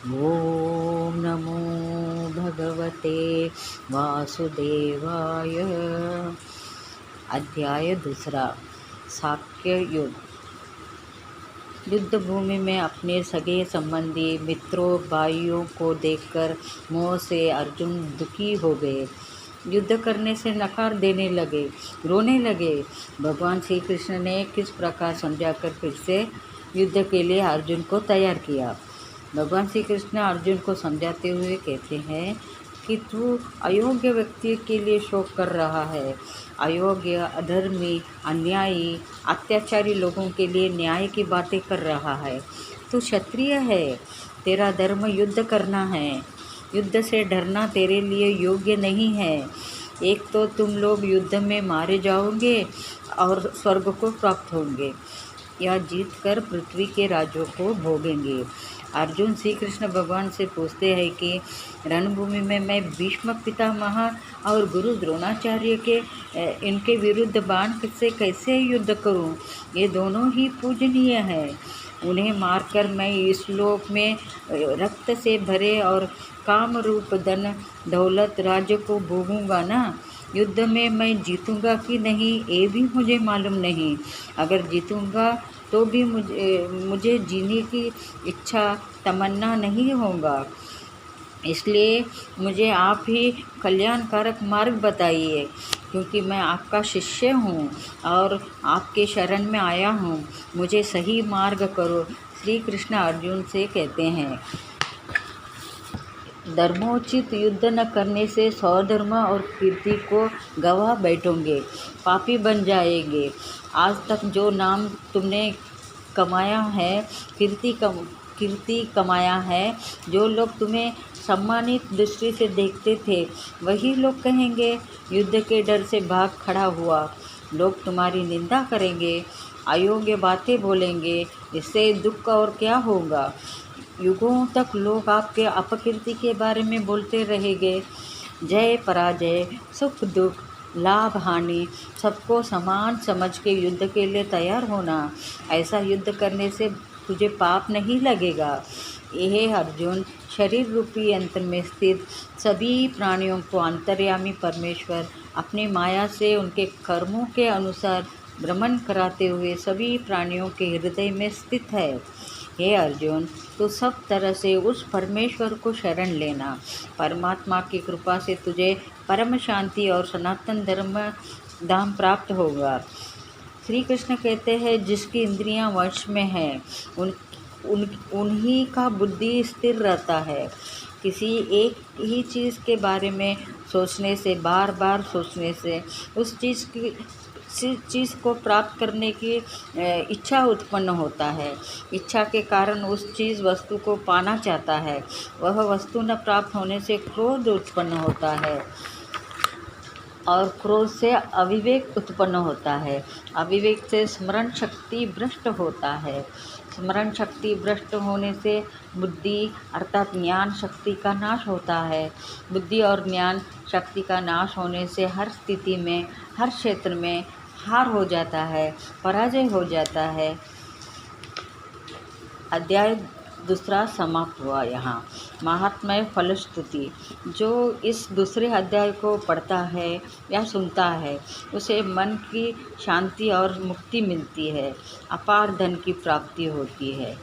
ओम नमो भगवते वासुदेवाय। अध्याय दूसरा। साक्य युद्ध। युद्ध भूमि में अपने सगे संबंधी मित्रों भाइयों को देखकर मोह से अर्जुन दुखी हो गए। युद्ध करने से नकार देने लगे, रोने लगे। भगवान श्री कृष्ण ने किस प्रकार समझाकर फिर से युद्ध के लिए अर्जुन को तैयार किया। भगवान श्री कृष्ण अर्जुन को समझाते हुए कहते हैं कि तू अयोग्य व्यक्ति के लिए शोक कर रहा है। अयोग्य, अधर्मी, अन्यायी, अत्याचारी लोगों के लिए न्याय की बातें कर रहा है। तू क्षत्रिय है, तेरा धर्म युद्ध करना है। युद्ध से डरना तेरे लिए योग्य नहीं है। एक तो तुम लोग युद्ध में मारे जाओगे और स्वर्ग को प्राप्त होंगे, या जीत कर पृथ्वी के राज्यों को भोगेंगे। अर्जुन श्री कृष्ण भगवान से पूछते हैं कि रणभूमि में मैं भीष्म पितामह और गुरु द्रोणाचार्य के इनके विरुद्ध बाण से कैसे युद्ध करूं? ये दोनों ही पूजनीय हैं। उन्हें मारकर मैं इस लोक में रक्त से भरे और काम रूप धन दौलत राज्य को भोगूंगा ना। युद्ध में मैं जीतूंगा कि नहीं ये भी मुझे मालूम नहीं। अगर जीतूंगा तो भी मुझे जीने की इच्छा तमन्ना नहीं होगा। इसलिए मुझे आप ही कल्याणकारक मार्ग बताइए, क्योंकि मैं आपका शिष्य हूँ और आपके शरण में आया हूँ। मुझे सही मार्ग करो। श्री कृष्ण अर्जुन से कहते हैं, धर्मोचित युद्ध न करने से स्वधर्म और कीर्ति को गवा बैठोगे, पापी बन जाएंगे। आज तक जो नाम तुमने कमाया है, कीर्ति कमाया है, जो लोग तुम्हें सम्मानित दृष्टि से देखते थे, वही लोग कहेंगे युद्ध के डर से भाग खड़ा हुआ। लोग तुम्हारी निंदा करेंगे, अयोग्य बातें बोलेंगे। इससे दुख और क्या होगा? युगों तक लोग आपके अपकीर्ति के बारे में बोलते रहेंगे। जय पराजय, सुख दुख, लाभ हानि सबको समान समझ के युद्ध के लिए तैयार होना। ऐसा युद्ध करने से तुझे पाप नहीं लगेगा। यह अर्जुन, शरीर रूपी यंत्र में स्थित सभी प्राणियों को अंतर्यामी परमेश्वर अपनी माया से उनके कर्मों के अनुसार भ्रमण कराते हुए सभी प्राणियों के हृदय में स्थित है। हे अर्जुन, तो सब तरह से उस परमेश्वर को शरण लेना। परमात्मा की कृपा से तुझे परम शांति और सनातन धर्म धाम प्राप्त होगा। श्री कृष्ण कहते हैं, जिसकी इंद्रियां वश में हैं उन्हीं का बुद्धि स्थिर रहता है। किसी एक ही चीज़ के बारे में सोचने से, बार बार सोचने से उस चीज़ को प्राप्त करने की इच्छा उत्पन्न होता है। इच्छा के कारण उस चीज़ वस्तु को पाना चाहता है। वह वस्तु न प्राप्त होने से क्रोध उत्पन्न होता है और क्रोध से अविवेक उत्पन्न होता है। अविवेक से स्मरण शक्ति भ्रष्ट होता है। स्मरण शक्ति भ्रष्ट होने से बुद्धि अर्थात ज्ञान शक्ति का नाश होता है। बुद्धि और ज्ञान शक्ति का नाश होने से हर स्थिति में, हर क्षेत्र में हार हो जाता है, पराजय हो जाता है। अध्याय दूसरा समाप्त हुआ। यहाँ महात्म्य फलश्रुति। जो इस दूसरे अध्याय को पढ़ता है या सुनता है, उसे मन की शांति और मुक्ति मिलती है, अपार धन की प्राप्ति होती है।